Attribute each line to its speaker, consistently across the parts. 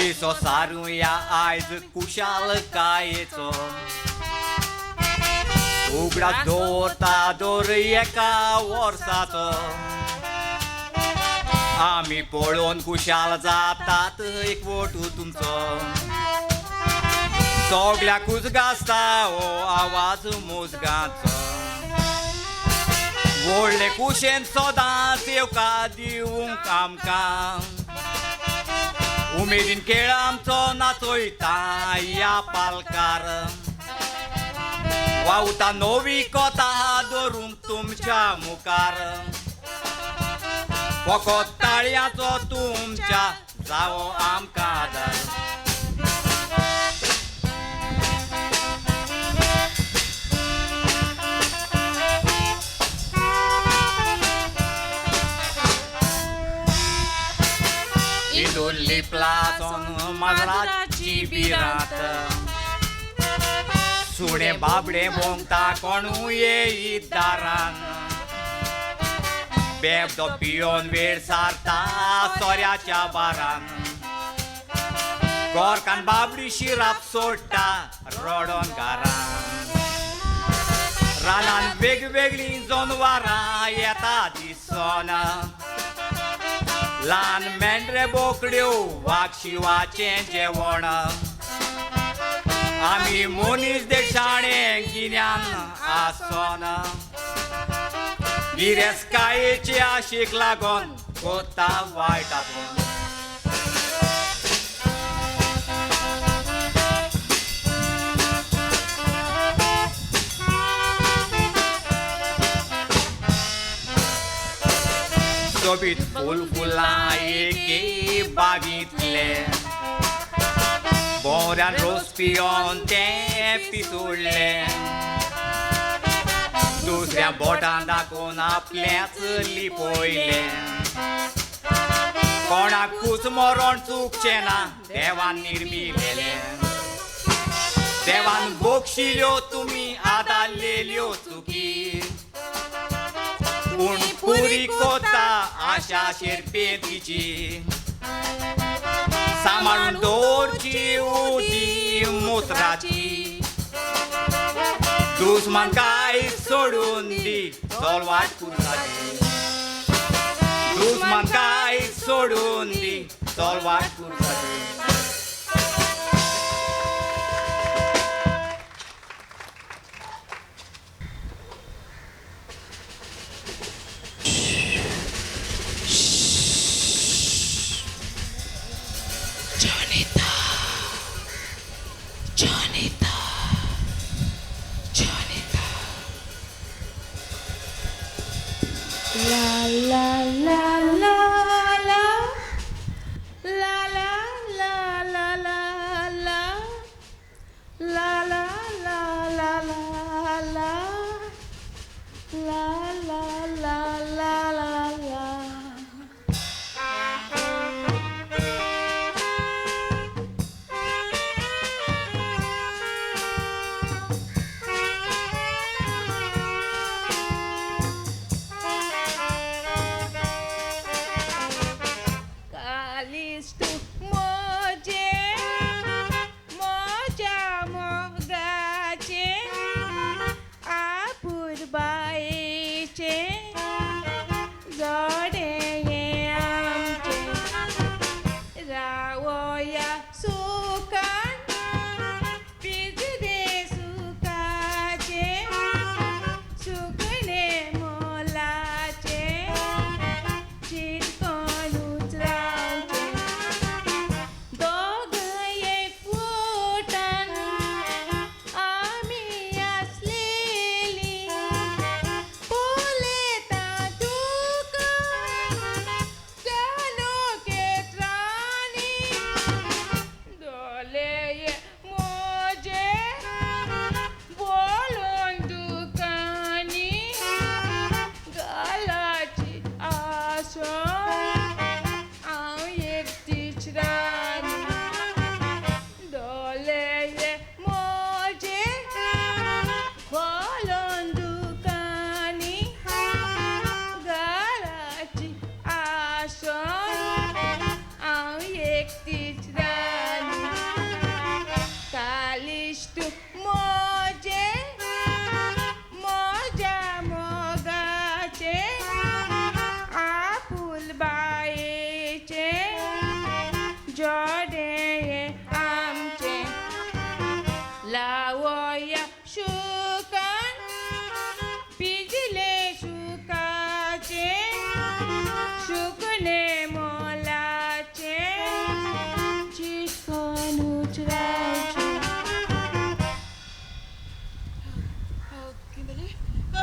Speaker 1: दिसो सारूया आयज कुशाल कायेचो उगडा दवरता दोर एका वर्साचो आमी पळोवन कुशाल जातात एकवटू तुमचो सगळ्याकूच गाजता हो आवाज मोजगांचो व्हडले कुशेन सदांच येवकार दिवंक आमकां उमेदीन खेळ आमचो नाचयता ह्या पालकार वावता नवी कथा धरूंक तुमच्या मुखार फकत ताळयांचो तुमच्या जावो आमकां आदार इदुल्ली प्लासोन माजराची बिरात सुणे बाबडे भोंगता कोणू येयी दारान बेबदो पियोन वेळ सारता सोऱ्याच्या बारान गोरकान बाबडी शिराप सोडटा रडोन घरान रानान वेगवेगळी जनवारां येता दिसोन ल्हान मेंढरे बोकड्यो वाघ शिवाचें जेवण आमी मनीस देशाणे गिन्यान आसोन गिरेस्कायेचे आशेक लागोन कोता वायट आपूण सोबीत फूल फुलां एके बागींतले बोऱ्यान रोस पियोन तें पिसुडले दुसऱ्या बोटान दाखोवन आपलेंच लिपयले कोणाकूच मरण चुकचें ना देवान निर्मिलेले देवान बक्षिल्यो तुमी आदारलेल्यो चुकी पूण पुरी कोता आशा शेरपेतीची सांबाळून दवरची उदी मुसराची दुस्मान काय सोडून दी चलवाट कुर्ताची दुस्मान काय सोडून दी चलवाट कुर्ताची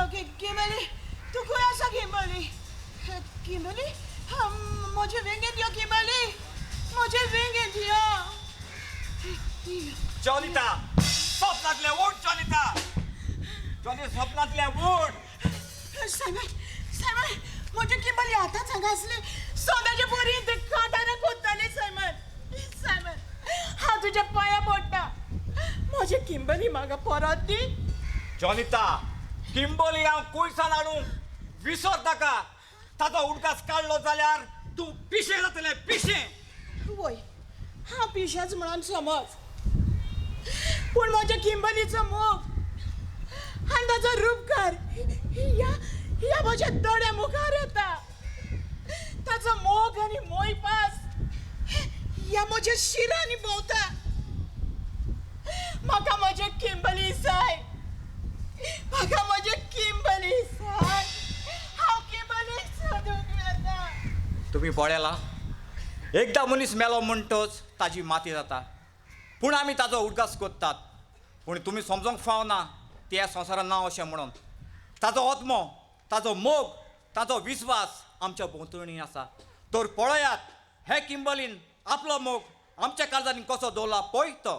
Speaker 2: किमली तू खंय आसा किमली किमली म्हजे वेंगेत यो किमली म्हजे वेंगेत यो
Speaker 1: जॉनिता स्वप्नातले उठ जॉनिता जॉनी स्वप्नातले उठ
Speaker 2: सायमन सायमन म्हजे किमली आतांच हांगा आसली सोदाचे बोरी ते काटाने कोत्ताली सायमन सायमन हांव तुज्या पांया पडटा म्हजे किंबली म्हाका परत दी
Speaker 1: जॉनिता किंबोली हांव कुयसान हाडूंक विसर नाका ताचो उडकास काडलो जाल्यार तूं पिशें जातलें पिशें
Speaker 2: वय हांव पिशाच म्हणून समज पूण म्हज्या किंबलीचो मोग आनी ताचो रूपकार ह्या म्हज्या दोळ्या मुखार येता ताचो मोग आनी मोयपास ह्या म्हज्या शिरांनी भोंवता म्हाका म्हजे किंबली जाय म्हाका म्हजे किंबली जाय हांव किंबली सोदूंक येता
Speaker 1: तुम्ही पळयला एकदा मनीस मेलो म्हणटच ताजी माती जाता पूण आमी ताचो उडकास कोत्तात पूण तुमी समजोंक फावना ते ह्या संवसारान ना अशें म्हणून ताचो आत्मो ताचो मोग ताचो विस्वास आमच्या भोंवतणी आसा तर पळयात हे किंबलीन आपलो मोग आमच्या काळजांनी कसो दवरला पळय तो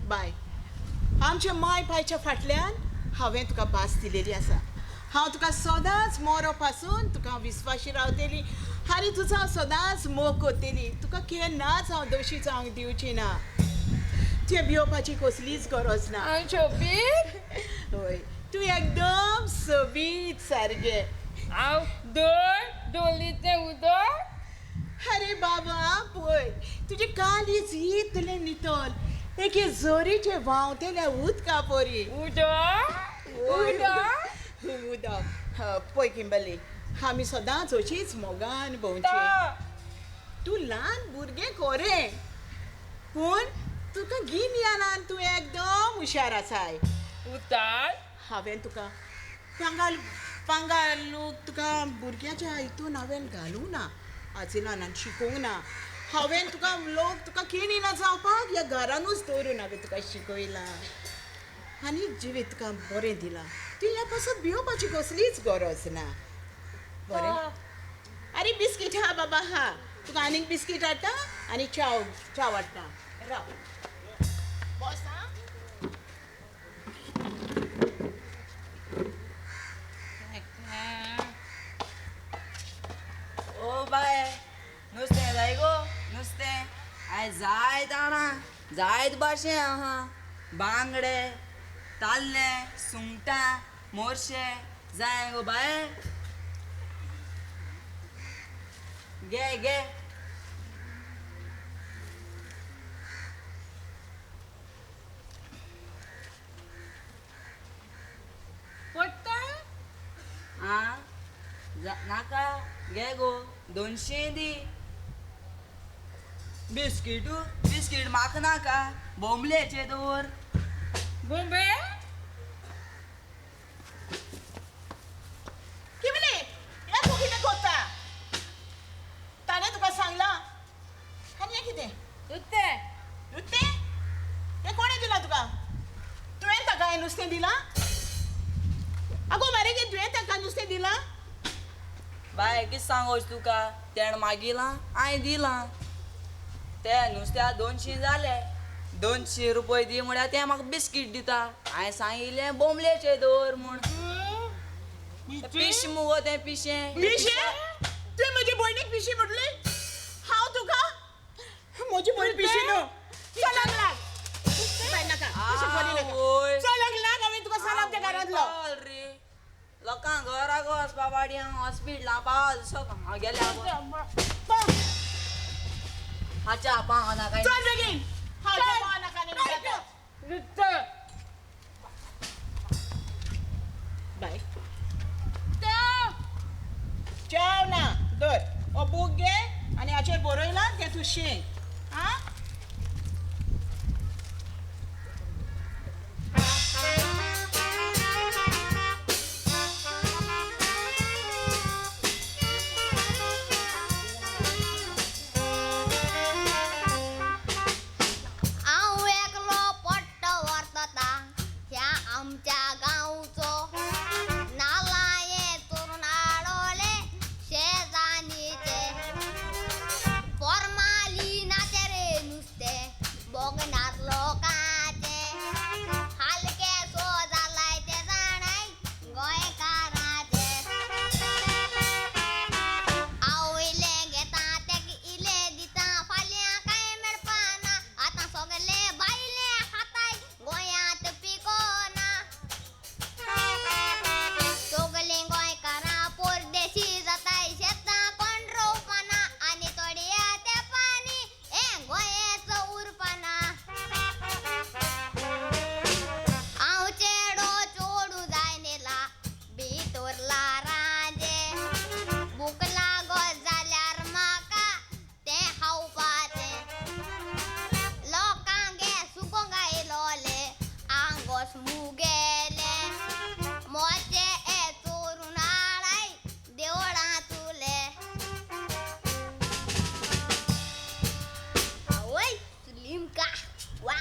Speaker 2: बाय आमच्या माय पायच्या फाटल्यान हांवें तुका भास दिलेली आसा हांव तुका सदांच मोरो पासून तुका विस्वाशी रावतली आनी तुजो हांव सदांच मोग करतली तुका केन्नाच हांव दोशी जावंक दिवची ना तुवें भिवपाची कसलीच गरज ना हय तूं एकदम सोबीत सारकें
Speaker 3: हांव दोलीचें उदक
Speaker 2: अरे बाबा पळय तुजे कालीच इतलें नितळ एके जोरीचे व्हांवतेल्या उदका परी
Speaker 3: उदक
Speaker 2: उदक पळय किंबली आमी सदांच अशीच मोगान भोंवची तूं ल्हान भुरगें खरें पूण तुका गिन्यानान तूं एकदम हुशार आसाय
Speaker 3: उतार
Speaker 2: हांवें तुका पांगाल लोक तुका भुरग्याच्या हितून हांवें घालूंक ना आजिलान शिकोवंक ना हांवें तुका लोक तुका किनिना जावपाक ह्या घरानूच दवरून हांवें तुका शिकयलां आनी जिवीत तुका बरें दिलां तूं ह्या पासून भिवपाची कसलीच गरज ना बरें अरे बिस्कीट हा बाबा हा तुका आनीक बिस्कीट हाडटा आनी चाव हाडटा राव बस हा
Speaker 4: ओ बाय नुस्तें जाय गो नुस्तें आयज जायत आना जायत भाशे आहा बांगडे ताल्ले सुंगटां मोरशे जाय गो बाय गे गे
Speaker 3: पडटा
Speaker 4: आ नाका गे गो 200 दी बिस्कीट म्हाका नाका बोंबलेचे दवर
Speaker 3: बॉम्बे
Speaker 2: किमले या तू कितें कोत्ता ताणें तुका सांगला आनी हें कितें
Speaker 3: उत्ते
Speaker 2: नुस्तें हें कोणें दिलां तुका तुवें ताका हें नुस्तें दिलां आगो मरे गे तुवें ताका नुस्तें दिलां
Speaker 4: बाय कितें सांगोच तुका तेण मागिलां हांवें दिलां ते नुस्त्या 200 जाले 200 रुपये दी म्हळ्यार ते म्हाका बिस्कीट दिता हांवें सांगिल्लें बोंबलेचे दवर म्हूण पिश मुगो तें पिशें
Speaker 2: पिशें तुवें म्हजे भयणीक पिशी म्हटली हांव तुका म्हजी भयण पिशी न्हू चलक लाग बाय नाका पिशी बोली नाका चलक लाग हांवें तुका सांगलां त्या घरांतलो
Speaker 4: रे लोकांक घरा गो वचपा पाडयां हॉस्पिटलां पावल सगळं हांव गेल्या हाच्या पाव नाका
Speaker 2: चल बेगीन हांव नाका न्ही
Speaker 3: उत्ते
Speaker 2: बाय चाव ना दर हो बूक घे आनी हाचेर बरयलां तें तूं शिंक आं
Speaker 5: हांव एकलो पट्टो व्हरता ह्या आमच्या गांवचो नालाये चोरून शेजानीचे फॉर्मालिनाचे रे नुस्तें बगनार लोकांचे हलके सो जालाय ते जाणाय गोंयकाराचे आवयले घेता तेक इले दिता फाल्यां कांय मेळपाना आतां सगळे बायले खाताय गोंयांत पिकोना सगळे गोंयकारां परदेशी जाताय शेतां कोण रोवपाना आनी थोडी ते पाणी हें गोंयेच उरपाना हांव चेडो चोडू जाय नेला भितरला राजे भूक लागत जाल्यार म्हाका तें खावपाचें लोकांगे सुको गायलोले आंगोस मुगेले मोचे ए चोरून हाडाय देवळां तुले आवय लिमका वा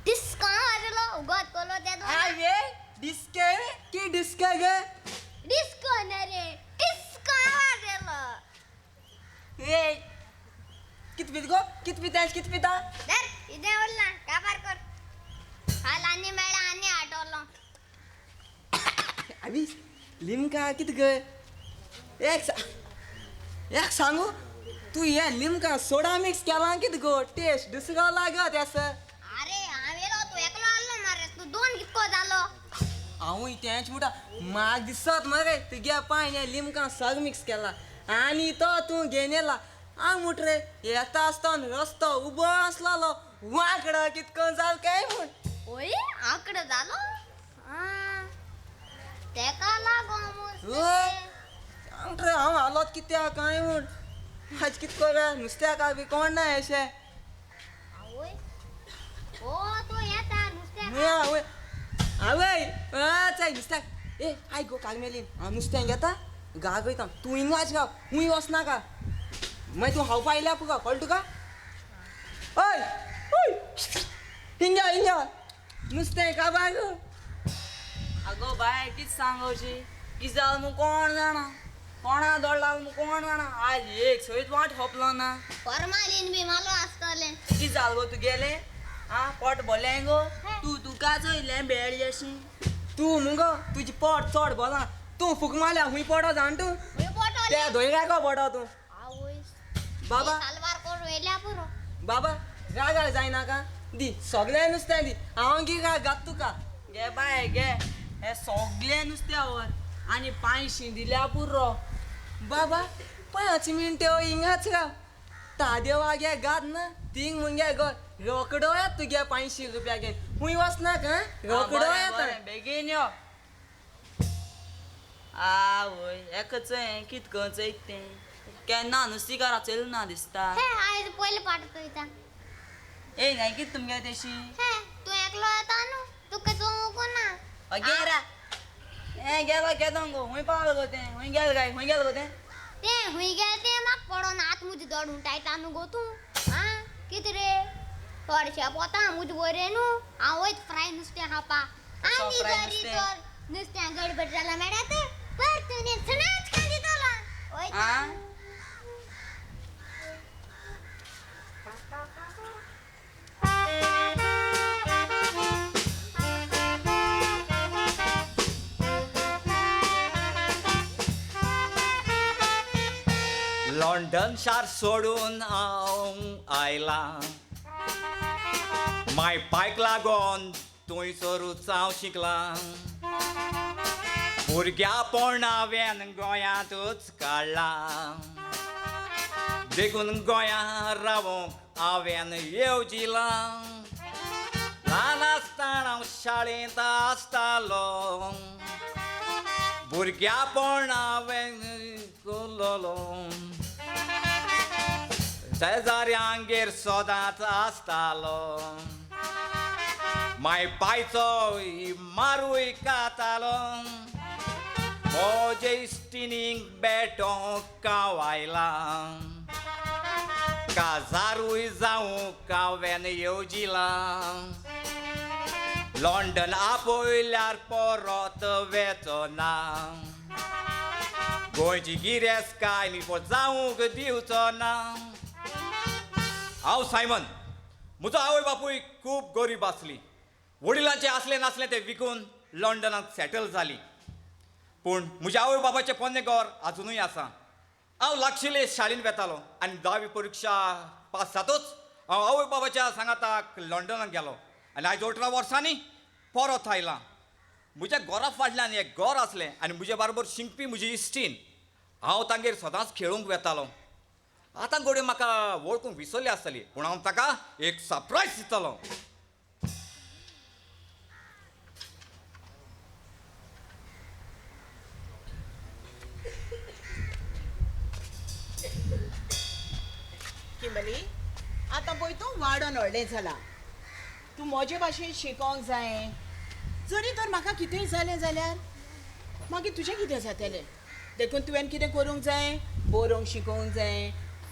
Speaker 5: डिस्का मारलो उगत कोलो ते
Speaker 4: ये डिस्के की डिस्के गे
Speaker 5: डिस्को न रे डिस्का मारलो
Speaker 4: ए कित पित गो कित पिता
Speaker 5: दर इदे ओल्ला काबार कर हालानी मेळा आनी आटोलो
Speaker 4: अभी लिमका कित गे एक सांगू तू ये लिमका सोडा मिक्स केला कित गो टेस्ट दुसरो लागत असं
Speaker 5: अरे हांवेलो तू एकलो आल्लो मारे तू दोन कितको जालो
Speaker 4: हांव तेंच म्हणटा म्हाका दिसत मरे तुगे पांय हे लिमका सग मिक्स केला आनी तो तूं घेवन येला हांव म्हूट रे येता आसतना रस्तो उबो आसलो वांकडो कितको जाल काय म्हूण
Speaker 5: ओय आंकडो जालो तेका लागो
Speaker 4: ओय सांग रे हांव आलोत कित्याक काय म्हूण आज कितको रे नुस्त्याक बी कोण ना अशें
Speaker 5: आवय ओ तू येता नुस्तें
Speaker 4: आवय आवय चाय नुस्त्याक ए आय गो कागमेलीन हांव नुस्तें घेता गाग वयता तूं हिंग वाच गाव खूंय वचनाका मागीर तूं खावपा आयल्या पुका कळ्ळें तुका ओय ओय हिंगा नुस्तें काबार गो आगो बाय कितें सांगोवची कितें जालें म्हूण कोण जाणा कोणा दडला म्हूण कोण जाणा आज एक सयत वाट होपलो ना
Speaker 5: फॉर्मालीन बी मालो आसतलें
Speaker 4: कितें जालें गो तुगेलें आं पोट भरलें गो तुका चोयलें बेळ अशीं तूं मुगो तुजें पोट चड भरलां तूं फूक मारल्या खूंय पडो जाण तूं
Speaker 5: खंय पोटो
Speaker 4: त्या धोय काय गो पडो तूं
Speaker 5: आवय
Speaker 4: बाबा
Speaker 5: सालवार कोण वेल्या पुरो
Speaker 4: बाबा रागाळ जायनाका दी सगळ्या नुस्त्या दी हांव गी काय घात तुका गे बाय गे हे सगळे नुस्त्यावर आनी 500 दिल्या पुरो बाबा 5 मिनटं हिंगाच राव ताद्या वाग्या घात ना तींग मुंग्या गो रोकडो येत तुगे 500 रुपया घेन हुंय वचना का रोकडो येत बेगीन यो आवय एकच कितकंच तें केन्ना नुस्तीकारा चल ना दिसता
Speaker 5: हे आयज पयले पाठवतो इता
Speaker 4: ए नाही कित तुमगे तेशी
Speaker 5: हे तू एकलो येता न्हू तुका चोवूंक ना
Speaker 4: अगेरा ए गेलो केदोंग गो हुंय पावलो गो तें हुंय गेल काय हुंय गेल गो तें
Speaker 5: तें हुंय गेल तें म्हाक पडोन आत मुजी दड उंटायता न्हू गो तूं आं कित रे थोडशें पोता मुजी बरें न्हू हांव वयत फ्राय नुस्तें खावपा आनी
Speaker 4: फ्राय
Speaker 5: जरी
Speaker 4: नुस्तें?
Speaker 5: तर नुस्त्यां गडबड जाला मेळ्यात परतून सणाच खाली दितलो वयता
Speaker 4: आं
Speaker 1: लंडन शार सोडून हांव आयला माय पायक लागोन थंयसरूच हांव शिकला भुरग्यापण हांवें गोंयांतूच काडला देखून गोंयांत रावूंक हांवें येवजिला ल्हान आसतना हांव शाळेंत आसतालो भुरग्यापण हांवें कोल्लोलो शेजाऱ्यांगेर सदांच आसतालो माय पायचो मारूय कातालो म्हजे इश्टिनीक बेटो कावायला काजारूय जावूंक हांवें येवजिला लंडन आपयल्यार परत वेचना गोंयची गिरेस्काय निपो जावूंक दिवचो ना हांव सायमन म्हजो आवय बापूय खूब गरीब आसली वडिलांचें आसलें नासलें तें विकून लंडनाक सेटल जाली पूण म्हज्या आवय बापाचें पोन्नें घर आजुनूय आसा हांव लागशिल्ले शाळेंत वेतालो आनी 10वी परिक्षा पास जातूच हांव आवय बाबाच्या सांगाताक लंडनाक गेलो आनी आयज 18 वर्सांनी परत आयलां म्हज्या घरा फाटल्यान एक घर आसलें आनी म्हजे बरोबर शिंकपी म्हजी इश्टीण हांव तांगेर सदांच खेळूंक वेतालो आतां घोड्यो म्हाका वळखूंक विसरली आसतली पूण हांव ताका एक सरप्रायज दितलो
Speaker 2: किंबली आतां पळय तूं वाडोन व्हडलें जाला तूं म्हजे भाशेन शिकोंक जाय जरी तर म्हाका कितेंय जालें जाल्यार मागीर तुजें कितें जातलें देखून तुवें कितें करूंक जाय बरोवंक शिकोवंक जाय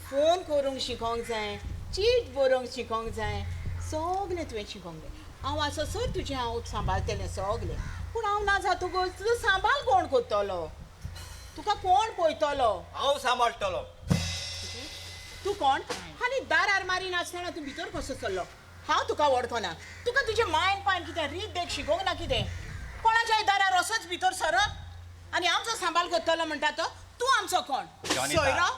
Speaker 2: फोन करूंक शिकोवंक जाय चीट बरोवंक शिकोवंक जाय सगलें तुवें शिकोवंक जाय हांव आसोसर तुजें हांव सांबाळटलें सगलें पूण हांव ना जातकच तुजो सांबाळ कोण करतलो तुका कोण पळयतलो
Speaker 1: हांव सांबाळटलो
Speaker 2: तूं कोण आनी दारार मारी नासतना तूं भितर कसो चल्लो हांव तुका वळखना तुका तुजें मायन पायन कितें रीत देख शिकोवंक ना कितें कोणाच्याय दारार असोच भितर सरप आनी आमचो सांबाळ करतलो म्हणटा तो तूं आमचो कोण
Speaker 1: जॉनिता.
Speaker 2: सोयरो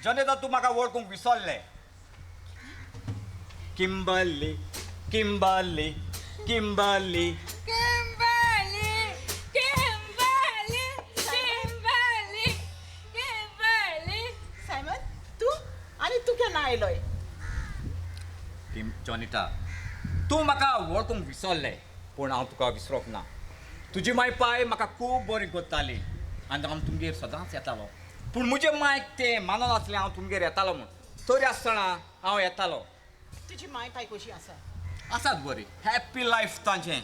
Speaker 1: जनेता तूं म्हाका वळखूंक विसरलें Kimberly Kimberly Kimberly
Speaker 3: Kimberly Kimberly Kimberly Kimberly
Speaker 2: Simon तूं आनी तूं केन्ना आयलोय
Speaker 1: जॉनिता तूं म्हाका वळखूंक विसरलें पूण हांव तुका विसरोंक ना तुजी माय पाय म्हाका खूब बरी करताली आनी हांव तुमगेर सदांच येतालो पूण म्हजें मायक तें माननासलें हांव तुमगेर येतालो म्हूण तरी आसतना हांव येतालो
Speaker 2: तुजी माय पाय कशी आसा
Speaker 1: आसात बरी हॅप्पी लायफ तांचें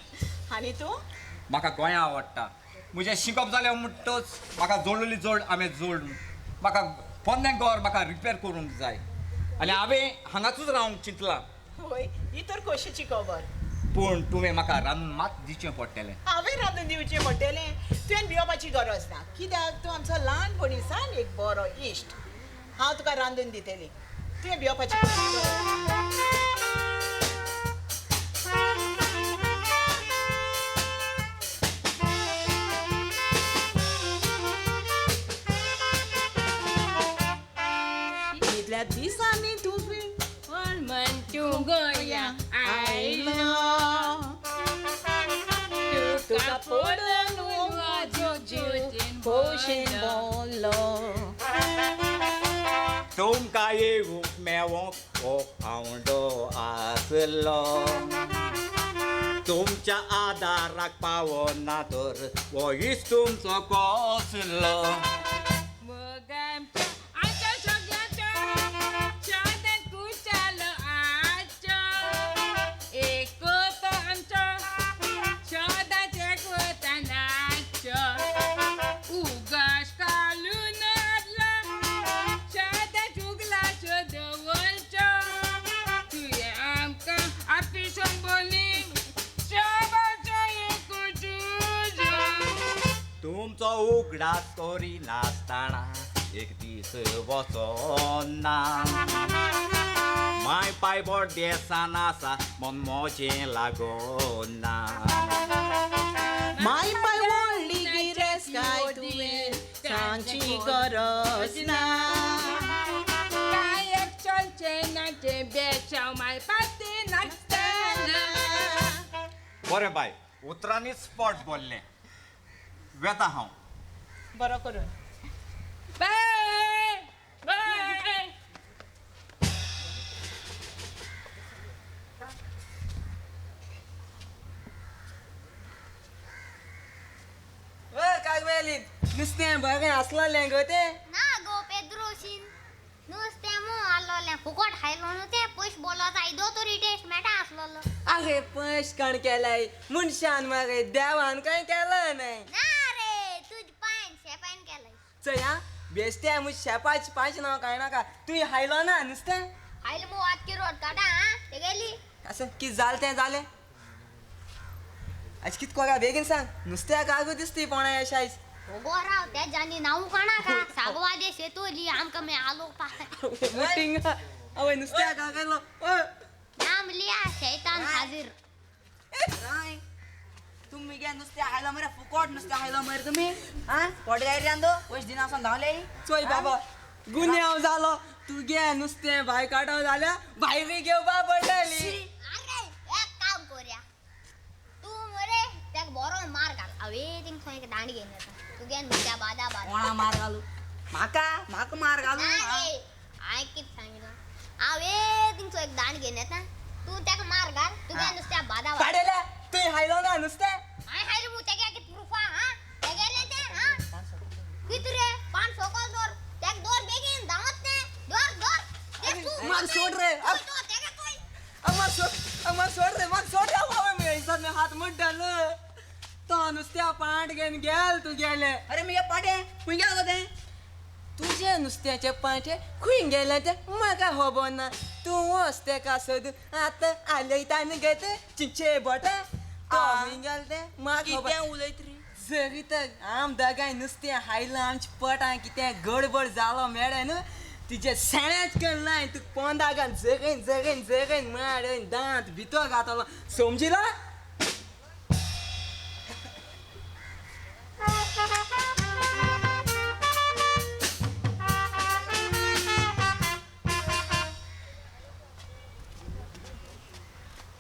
Speaker 2: आनी तूं
Speaker 1: म्हाका गोंया आवडटा म्हजें शिकप जालें म्हणटच म्हाका जोडलेली जोड हांवें जोड म्हाका पोन्नें घर म्हाका रिपेर करूंक जाय आनी हांवें हांगाचूच रावंक चिंतलां
Speaker 2: होय ही तर कशीची खबर
Speaker 1: पूण तुवें म्हाका रांदून मात दिवचें पडटलें
Speaker 2: हांवें रांदून दिवचें पडटलें तुवें भिवपाची गरज ना कित्याक तूं आमचो ल्हानपणीसान एक बरो इश्ट हांव तुका रांदून दितलें तुवें भिवपाची इतल्या दिसांनी तुवें
Speaker 3: कोण म्हण तूं गोंया
Speaker 2: भशेन बोल्लो
Speaker 1: तुमकां येवूंक मेळोंक हो आवडो आसलो तुमच्या आदाराक पावना तर हो इश्ट तुमचो कसलो
Speaker 3: मग आमच्या सगळ्यांच्या शादेत कुशालो आजच्या एकूच आमचो शोधाचे वतनाचो उगाच घालून आदला शादा चुगला दवरचो तुवें आमकां आपली संबोली शाबाचो एकूच
Speaker 1: तुमचो उगडास करी नासतना एक दीस वचोना माय पायबोट देसान आसा मन मोजें लागोना
Speaker 2: माय पाय व्हडली गिरेस काय तुवें सांगची गरज ना
Speaker 3: कायक चलचे नाचे बेचाव माय पाते नाचतना
Speaker 1: बरें बाय उतरांनी स्पॉट बोल्लें वेता हांव
Speaker 2: बरो करून
Speaker 3: बाय बाय
Speaker 4: कागमेलीन नुस्तें बरें आसलें गो तें
Speaker 5: ना गो पेद्रोशीन नुस्तें मो आलोलें फुकट खायलो न्हू तें पयश बोलो जायदो तरी टेस्ट मेळटा आसलोलो
Speaker 4: अरे पयश कोण केलाय मनशान मरे देवान कांय केलं नाही
Speaker 5: ना रे तुझ पायन शेपायन केलंय
Speaker 4: चय हा बेस्त्या मुझ शेपाची पांच नाव काय नाका तुवें हायलो ना नुस्तें
Speaker 5: खायलो मो वाट किरोड काटा हा ते गेली
Speaker 4: असं कित जालें तें जालें आज कित कोगा बेगीन सांग नुस्त्याक आगो दिसती पोणा यशायस
Speaker 5: होगो राव त्या जानी नाव काणा का सागवादे शेतोली आमकां मे आलो पाय
Speaker 4: मुटिंग आवय नुस्त्याक आगलो
Speaker 5: नाम लिया शैतान हाजीर
Speaker 4: राय तुम्ही गे नुस्तें हायलो मरे फुकट नुस्तें हायलो मरे तुम्ही हा पोट गाय रांदो पयश दिनासन धावले चोय बाबा गुन्यांव जालो तू गे नुस्तें भाय काडो जाल्या भायरी घेवपा पडटली
Speaker 5: अरे एक काम करूया तू मरे त्याक बरो मार घाल हांवे थिंग थंय एक दांडी घेवन येता तुगे नुस्त्या बादा बादा
Speaker 4: कोणा मार घालू म्हाका मार घालू
Speaker 5: अरे हांवें कितें सांगितलं हांवे थिंग एक दांड घेवन येता तू त्याक मार घाल तुगे नुस्त्या बादा बादा
Speaker 4: काडेल्या तुवें हायलो ना नुस्तें
Speaker 5: हांवें हायलो मू तेगे कितें प्रूफ हा तेगेले ते हा कित रे पान सकल दोर त्याक दोर बेगीन धांवत ते दोर ते तू
Speaker 4: मार सोड रे
Speaker 5: तो तेगे कोई
Speaker 4: अम्मा सोड रे बाबा मी हिसाब में हात मुड्डल तो नुस्त्या पांट घेवन गेल तू गेले अरे मी पाटे खूंय गेलो ते तुझे नुस्त्याचे पांटे खूंय गेले ते म्हाका खबर ना तू वच तेका सोद आतां आलयतान घेत चिंचे बोटा तो खूंय गेल ते म्हाका खबर उलयत रे जरी तर आम दोगांय नुस्तें हायलां आमच्या पोटां कितें गडबड जालो मेळ्ळें न्हू तुजे सेण्याच केन्नाय तू पोंदा घाल जगन माडन दांत भितर घातलो समजिलो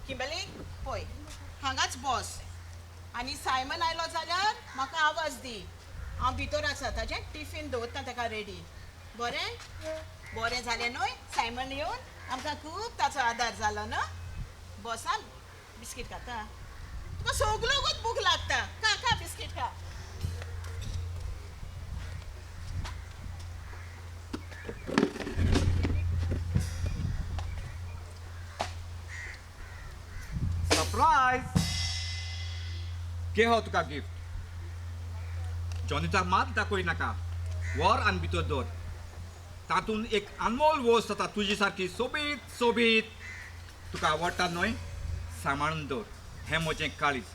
Speaker 2: किंबली पळय हांगाच बॉस आनी सायमन आयलो जाल्यार म्हाका आवाज दी हांव भितर आसा ताजें टिफीन दवरता ताका रेडी बरें बरें जालें न्हय सायमन येवन आमकां खूब ताचो आदार जालो न्हय बॉसान बिस्कीट खाता तुका सगळोच भूक लागता खा बिस्कीट खा
Speaker 1: सरप्राईज के हो तुका गिफ्ट जॉनीचा मात दाखोय नाका वर आनी भितर दवर तातूंत एक अनमोल वस्त जाता तुजी सारकी सोबीत तुका आवडटा न्हय सांबाळून दवर हें म्हजें काळीज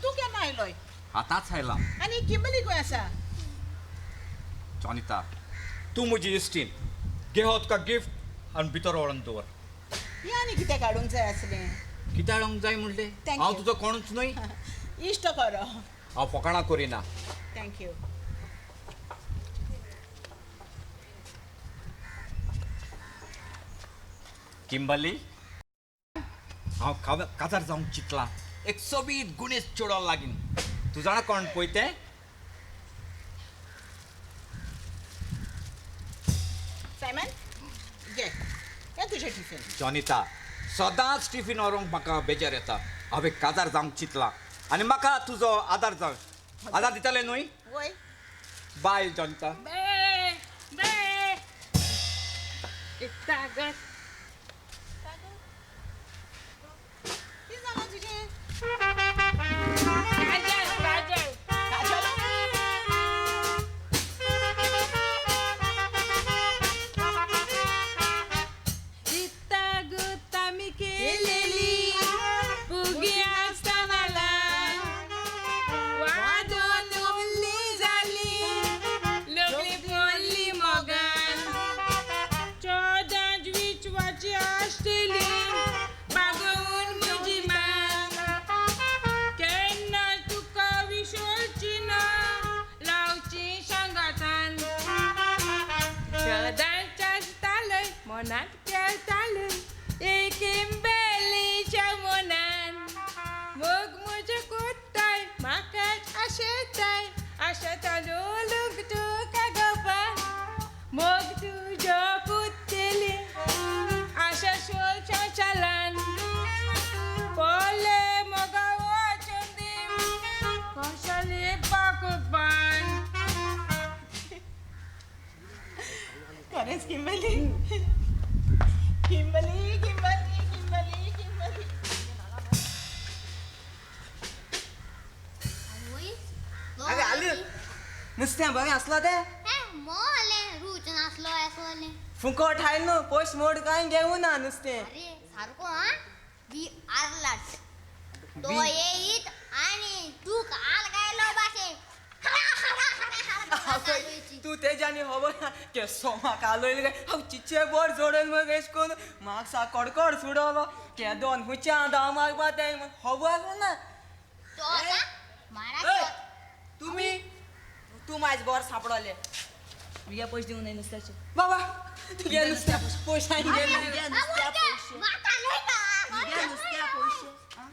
Speaker 2: तूं केन्ना आयलोय
Speaker 1: आतांच आयलां
Speaker 2: आनी किंबली खंय आसा
Speaker 1: जॉनिता तूं म्हजी इश्टीण घे हो तुका गिफ्ट आनी भितर व्हरून दवर
Speaker 2: हें आनी कितें काडूंक जाय आसलें
Speaker 1: कितें हाडूंक जाय म्हणलें
Speaker 2: Thank
Speaker 1: हांव
Speaker 2: you.
Speaker 1: तुजो कोणूच न्हय
Speaker 2: इश्ट करो
Speaker 1: हांव फकाणां करिना
Speaker 2: थँक्यू
Speaker 1: किंबली हांव काजार जावंक चिंतलां एक सोबीत गुणेश चेडो लागीं तूं जाणा कोण पळय तें
Speaker 2: सायमन घे तुझें टिफिन
Speaker 1: जॉनिता सदांच टिफीन व्हरूंक म्हाका बेजार येता हांवें काजार जावंक चिंतलां आनी म्हाका तुजो आदार जाय आदार दितले न्हय
Speaker 2: वय
Speaker 1: बाय जॉनिता
Speaker 3: बे बे इतना गट
Speaker 2: कितें जालां तुजें
Speaker 3: काजल काजल
Speaker 2: काजल
Speaker 3: इतना गट आम्ही केलेली फुगी असताना वाजून उरली झाली लगली पडली मोगान 14-20 असलेली बागवून म्हजी मान केन्ना तुका विसरची ना लावची सांगातान सदांच आसतालय मनात केळटालय एकेम बेलीच्या मनान मग म्हजे कोत्ताय म्हाकाच आशेताय आशेतालो लोक तुका गपान मग तुज्यो कुत्तेली आशा सोच्या चालान पोले मोगा वाचंदी कशाली पाकुपान
Speaker 2: खरेंच किंबली किंबली किंबली किंबली किंबली
Speaker 4: अगं आलं नुस्तें बरें असलं तें
Speaker 5: मोले रूच नासलो असले
Speaker 4: फुकट हायल न्हू पयस मोड कांय घेवं ना नुस्तें
Speaker 5: अरे सारको हा बी आरलाट तो
Speaker 4: बी-
Speaker 5: येईत आणि तू काल गायलो बाशे
Speaker 4: तू तेज्यानी खबर ना केसो म्हाका आलोयले काय हांव चिचे बोर जोडून मग एश कोन म्हाका सा कडकड सुडलो के दोन हुच्या धा मारपा ते खबर ना
Speaker 5: तो
Speaker 4: ए,
Speaker 5: मारा
Speaker 4: तुम्ही तू माझ बोर सापडले तुगे पयशे दिवंक जाय नुस्त्याचे बाबा तुगे नुस्त्या पयशे गेले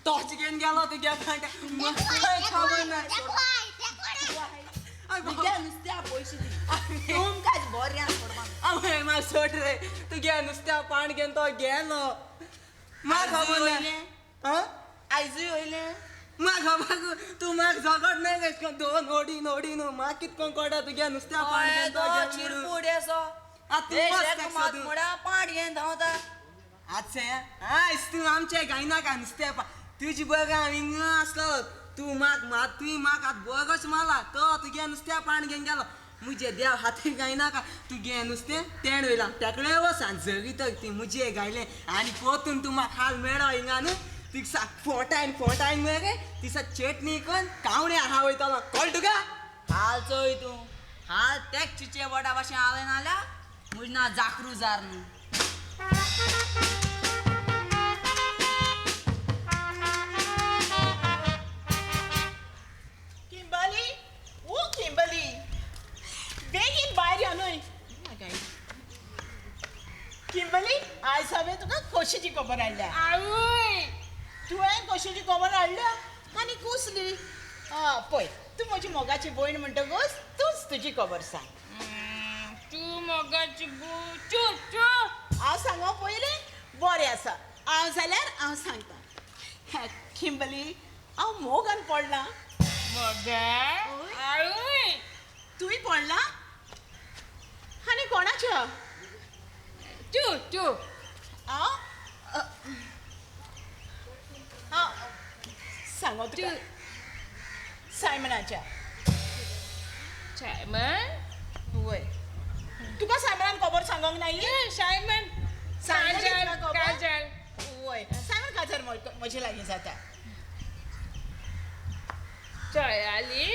Speaker 4: तोच घेवन गेलो तुगे खबर ना नुस्त्या पयशे तुमकांच बऱ्यान पडपा म्हाका सोट रे तुगे नुस्त्या पाण घेवन तो गेलो म्हाका खबर ना आयजूय वयले म्हाका खबर तू म्हाका झगड नाही गो दोन ओडी नोडी न्हू म्हाका कितको कोडा तुगे नुस्त्या पाण घेवन तो चिरपुडेसो पाण घेवन धांवता आयज तू आमचे गायनाका नुस्त्या तुजी बघा हिंग आसलो तू म्हाक तुवें म्हाका बगच मारला तो तुगे नुस्त्या पाण घेवन गेलो मुजे देव हाती गायनाका तुगे नुस्तें तेण वयला तेकडे वसान जगीत ती मुजे गायले आनी पोतून तू म्हाका हाल मेळो हिंगा न्हू तिसा फोटायन मरे तिसा चटणी करून कावणे हा वयतलो कळ तुका हाल चोय तूं हाल तेक चिचे बोटा भाशेन हांवें नाल्या म्हजें नांव जाकरू जार न्हू
Speaker 2: किंबली ओ किंबली बेगीन भायर यो न्हय किंबली आयज हांवें तुका खोशेची खबर हाडल्या
Speaker 3: आवय
Speaker 2: तुवें खोशेची खबर हाडल्या आनी कुसली पळय तू म्हजी मोगाची भयण म्हणटकूच तूच तुजी खबर सांग
Speaker 3: तू मोगाची बू चूप चूप
Speaker 2: हांव सांगो पयलें बरें आसा हांव जाल्यार हांव सांगता किंबली हांव मोगान पडलां
Speaker 3: मोगा आवय
Speaker 2: तुवें पडलां आनी कोणाच्या
Speaker 3: चूप चूप
Speaker 2: हांव सांगो तुका सायमनाच्या
Speaker 3: सायमन
Speaker 2: वय तुका सायमनान खबर सांगोंक नायली
Speaker 3: सायमन
Speaker 2: सांगलेली
Speaker 3: काजल
Speaker 2: तुका खबर?
Speaker 3: काजल
Speaker 2: वय सायमन काजर म्हजे लागीं जाता
Speaker 3: चय आली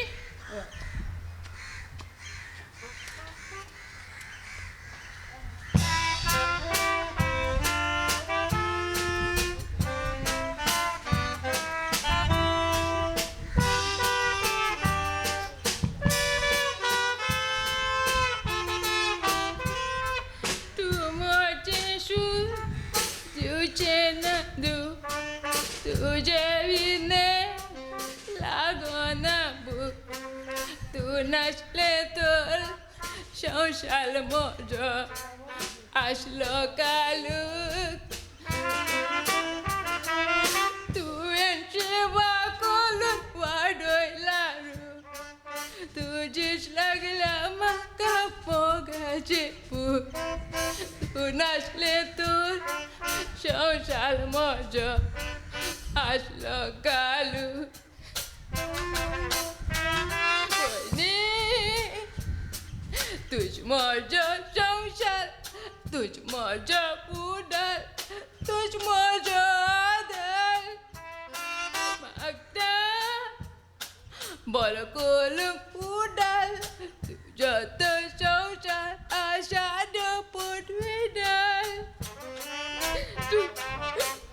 Speaker 3: तू मोचे शू तुझे नंदू तुझे विने लागोन भूक तू नसले तर संसार मोजो असलो कालूक तुवेंचे वाकोलून वाडोयला तुझीच लागल्या म्हाका मोगाची भूक तू नसले तर संसार मोजो असलो कालू तुझ मोजो संसार तुझ मोजो उडल तुझ मोजो आदर मागता बरं कोलून उडल तुझ्या तर संसार आषाढ पोटविडल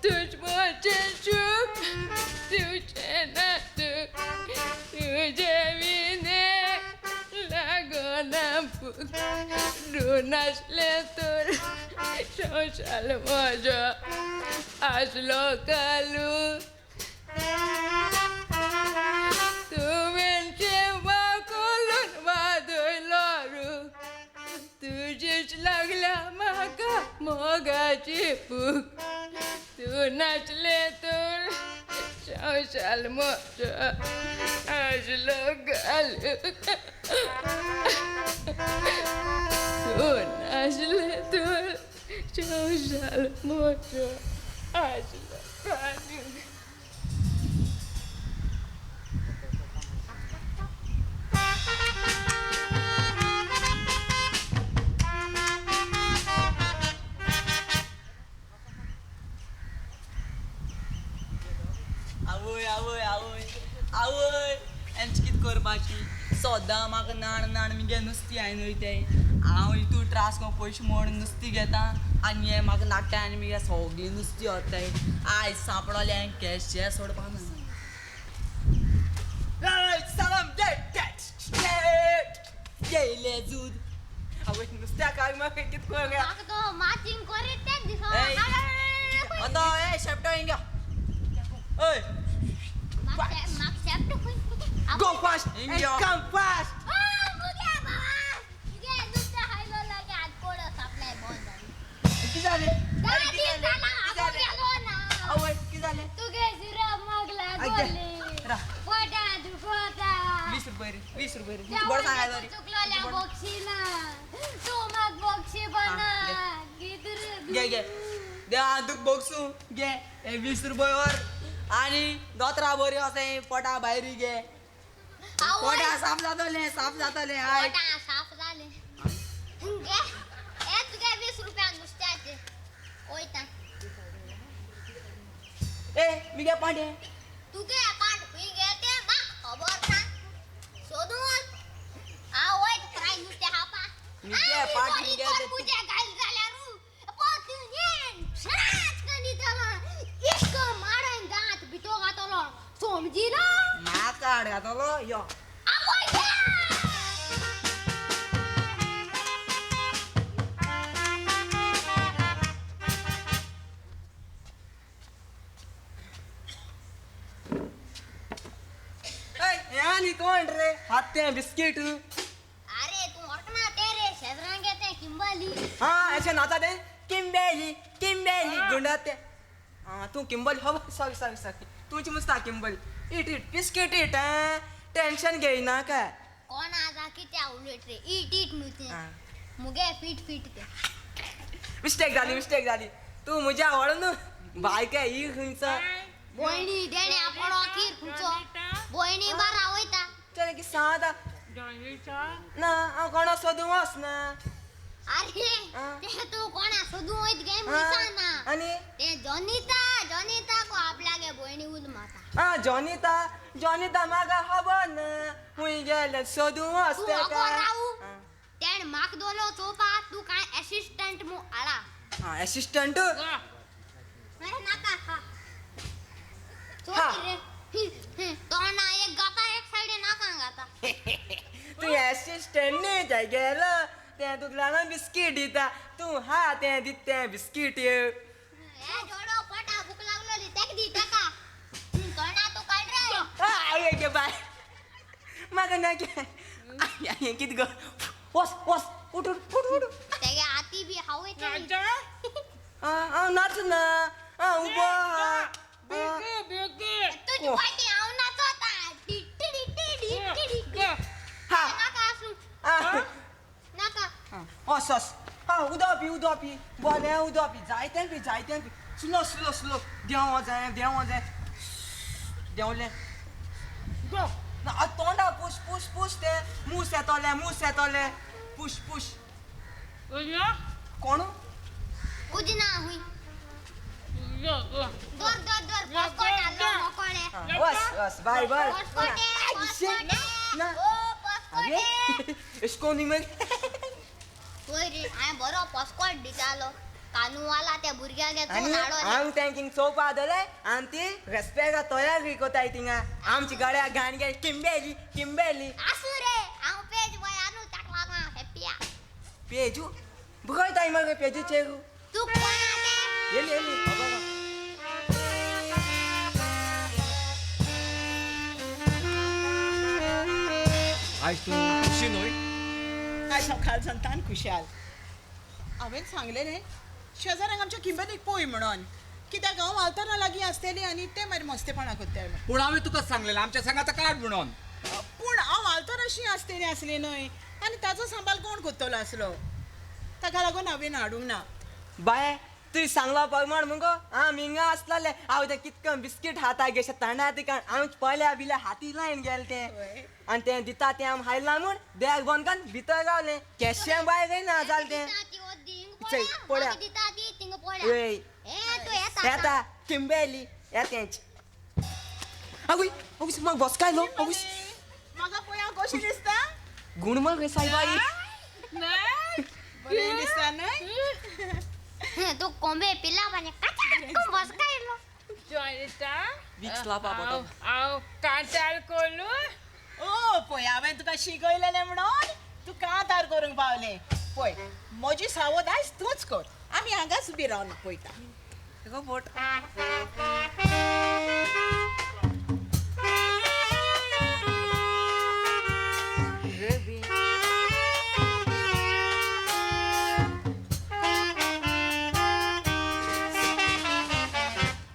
Speaker 3: तुझ मोजे सुख तुझे नाटक तुझे विने लागोन भूक ऋण असले तर संसार माझा असलो कालू तुमचे वाकोलून वादळलो तुझीच लागल्या म्हाका मोगाची भूक तू नाचले तर संसार माझा असलो कालू तू नाचले तर संसार माझा असलो कालू
Speaker 4: आवय आवय आवय आवय हेंच कित करपाची सद्दां म्हाका नाण मगे नुस्तीं हांवें वयताय हांव हितू त्रास करून पयशे मोड नुस्तीं घेता आनी हे म्हाका नाट्टा आनी मगे सगळीं नुस्तीं वताय आयज सांपडोले हांवें कॅशे सोडपा ना सालाम येयले जूद आवय नुस्त्याक हांवें म्हाका कित करूया
Speaker 5: म्हाका तो माचिंग करीत तेच दिसो
Speaker 4: अंदो ए शेपटो हिंगा ओय
Speaker 5: म्हाका shepherd
Speaker 4: go fast and come fast
Speaker 5: मुगे बाबा मुगे नुसतं हायलो लागे आज कोडो सापलाय बंद झाली
Speaker 4: किती झाले
Speaker 5: दादी झाला आपण गेलो ना
Speaker 4: आवय किती झाले
Speaker 5: तुगे जिरा मगला
Speaker 4: ऐक
Speaker 5: गोली
Speaker 4: रा
Speaker 5: पोटा दुखोता
Speaker 4: 20 रुपये रे बरं सांगायला रे
Speaker 5: चुकलोल्या बक्षी ना तू मग बक्षी बना किती
Speaker 4: घे घे दे दुख बघसू घे हे 20 रुपयावर आणि दोतरा बरी असे पोटा भायर घे पोटा साफ जातले हाय
Speaker 5: पोटा साफ झाले घे हे तुगे 20 रुपया नुसत्याचे ओयता
Speaker 4: ए मी घे पांडे
Speaker 5: तुगे अकाउंट मी घेते मग खबर ना शोधून आ ओय ट्राय नुसते हापा
Speaker 4: मी घे पाठ मी घे ते
Speaker 5: पूजा गाईल झाल्या रू पोतून छाच कनी त्याला एक मारन दात बितो गातलो समजिलो
Speaker 4: माकाड घातलो यो
Speaker 5: आवय
Speaker 4: यानी कोण रे हाते बिस्किट
Speaker 5: अरे तू ओळखना तेरे शेजरांगे ते किंबली
Speaker 4: हाँ ऐसे नाता दे किंबेली गुंडाते हाँ तू किंबल हो सॉरी तूच मुस्ता किंबल इट बिस्किट इट टेंशन घेईना काय
Speaker 5: कोण आजा किती उलट रे इट नुते
Speaker 4: हाँ.
Speaker 5: मुगे फिट ते
Speaker 4: मिस्टेक झाली तू मुझ्या आवडून बायका ही खंयच
Speaker 5: बोयणी देणे आपण अखीर खुंचो बोयणी बारा वयता
Speaker 4: चल की सादा ना हांव कोणा सोदूं वचना
Speaker 5: अरे
Speaker 4: हाँ.
Speaker 5: ते तू कोणा सोदू वयत गे
Speaker 4: हाँ.
Speaker 5: मिसाना
Speaker 4: आणि
Speaker 5: ते जॉनिता को आपल्यागे बोयणी उल माता
Speaker 4: हाँ जॉनिता मागा हवन हुई गेले सोदूं
Speaker 5: तू
Speaker 4: वचते
Speaker 5: अगो
Speaker 4: काय
Speaker 5: राहू
Speaker 4: हाँ.
Speaker 5: तेण माक दोलो चोपा तू काय असिस्टंट मु आला
Speaker 4: हाँ असिस्टंट
Speaker 5: अरे नाका हा
Speaker 4: हा.
Speaker 5: चोरी रे तो ना एक गाता एक साइड नाका गाता
Speaker 4: तू असिस्टंट नाही जाय गेलो ते तुला बिस्किट दिता तू हा ते दिते बिस्किट
Speaker 5: ए जोडो पटा भूक लागलोली तेक दी टाका
Speaker 4: आवय गे बाय म्हाका नाकी हें कितें गो वस वस उठ उठ उठ उठ
Speaker 5: तेगे आती बी हावे ते
Speaker 4: नाच ना उबो
Speaker 3: बेगे बेगे
Speaker 5: तुझी पाटी हाव नाचो आता डिट्टी डिट्टी डिट्टी डिट्टी
Speaker 4: हा
Speaker 5: नाका असू नाका
Speaker 4: वस वस उदो पी बोले उदो पी जायतें पी स्लो स्लो स्लो देव जाय देवले
Speaker 3: गो
Speaker 4: तोंडा पुश पुश पुश ते मूस येतोले पुश पुश
Speaker 3: उया
Speaker 4: कोण
Speaker 5: उजना हुई
Speaker 3: यो यो
Speaker 5: दोर पस्कोट आलो मोकोळे
Speaker 4: वस बाय बाय
Speaker 5: पस्कोटे
Speaker 4: ना
Speaker 5: ओ पस्कोटे
Speaker 4: एशकोनी मग
Speaker 5: होय रे हांवें बरो पस्कोट दितालो कानूवाला त्या भुरग्यागे तूं
Speaker 4: आनी
Speaker 5: नाडो
Speaker 4: हांव थँकिंग चोवपा दोले आनी ती रेस्पेक्ट तोयार कोताय थिंगा आमची गाड्या घाण गे किंबेली
Speaker 5: आसू रे हांव पेज बॉय आनू ताका लागून हॅप्पी
Speaker 4: पेजू बुगयताय मग पेजू चेरू
Speaker 5: तू कोण आले
Speaker 4: येली
Speaker 1: आयज तूं खुशी न्हय
Speaker 2: काय सकाळ सांगतान खुशाल हांवें सांगलेलें शेजाऱ्यांक आमच्या किंबेलीक पळय म्हणून कित्याक हांव वालताना लागीं आसतली आनी ते मागीर मस्तेपणां करताय म्हणून
Speaker 1: पूण हांवें तुका सांगलेलें आमच्या सांगात काड म्हणून
Speaker 2: पूण हांव वालताना अशी आसतली आसली न्हय आनी ताचो सांबाळ कोण करतलो आसलो ताका लागून हांवें हाडूंक ना
Speaker 4: बाय तुवें सांगला पळय मुगो मिंगा आसलेले हांव ते कितकं बिस्कीट हाता घेशे तांडा तिका हांव पयल्या बिल्या हाती लायन गेले ते
Speaker 2: होय.
Speaker 4: आनी तें दिता तें आम हायला म्हूण बॅग बंद करून भितर गावलें कॅशें बाय ना जालें तें चल, पळया. वय येता किंबेली येतेंच अगुय अगुस मग बस काय लो अगुस
Speaker 2: म्हाका पळय हांव कशी दिसता
Speaker 4: गुण मग रे साईबाई
Speaker 3: नाही
Speaker 2: बरें दिसता न्हय
Speaker 5: तू कोंबे पिला पाने काचा बस कायलो
Speaker 3: जॉयता
Speaker 4: Vicks लावपा पडटा.
Speaker 3: आओ कांटाळ कोलू
Speaker 2: ओ पळय हांवें तुका शिकयलेलें म्हणून तू कांतार करूंक पावलें पळय म्हजी सावध आयज तूंच कर आमी हांगाच उबी रावन पळयता
Speaker 4: तेगो बोट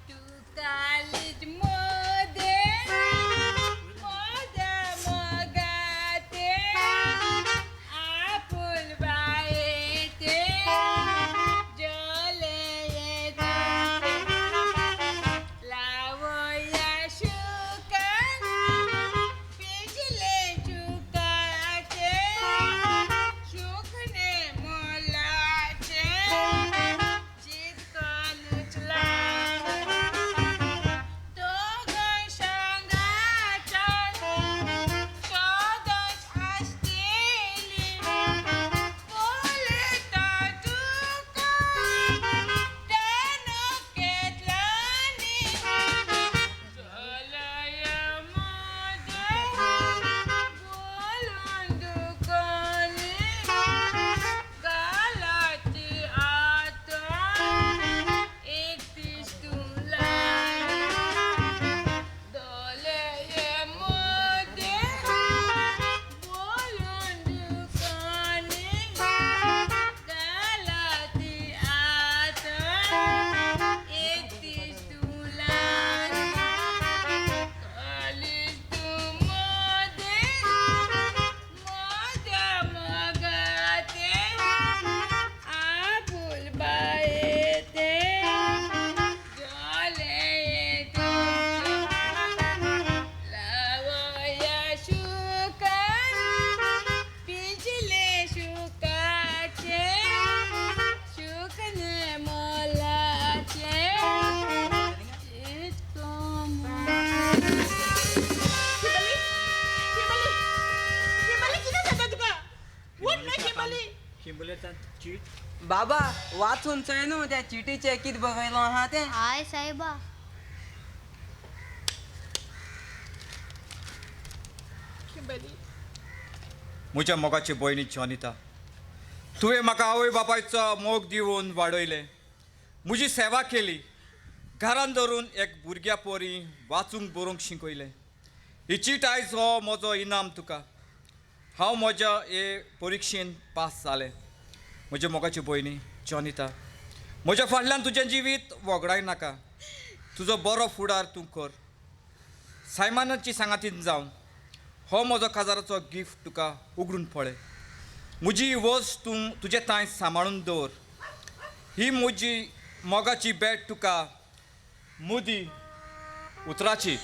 Speaker 3: तू कालीज मोदे मोदा मोगाते आपुल बायेते जले येते लावया शुकन पिजले चुकाचे शुकने मोलाचे चितकन उचला दोघं शांगाच्या शोधत असतेली बोलता तुका त्यानं घेतल्यानी जलयमध्ये बोलून दुकानी गालाची आता एकटीच तुला डोळ्यामध्ये बोलून दुकानी गालाची आता एकटीच तुला खाली तू मध्ये मोद्या मगाते आपुल बायेते जले येते लावया शुकन पिजले शुकाचे शुकने मोलाचे चितकं
Speaker 2: किंबली कितें जाता तुका उठ ना किंबली
Speaker 1: किंबलेचा चीट
Speaker 4: बाबा वाचून चोय न्हू त्या चिटीचे कितें बघयलो आहा तें
Speaker 5: हाय साहेबा
Speaker 2: किंबली
Speaker 1: म्हज्या मोगाची भयणी जॉनिता तुवें म्हाका आवय बापायचो मोग दिवन वाडयलें म्हजी सेवा केली घरान धरून एक भुरग्या पोरी वाचूंक बरोवंक शिकयलें ही चीट आयज हो म्हजो इनाम तुका. हांव म्हज्या हे परिक्षेन पास जालें. म्हजे मोगाची भयणी जॉनिता, म्हज्या फाटल्यान तुजें जिवीत वगडाय नाका. तुजो बरो फुडार तूं कर. सायमानाची सांगातीन जावन हो म्हजो काजाराचो गिफ्ट तुका उगडून पळय. म्हजी वस्त तूं तुजे तांय सांबाळून दवर. ही म्हजी मोगाची भेट तुका मुदी उतराची.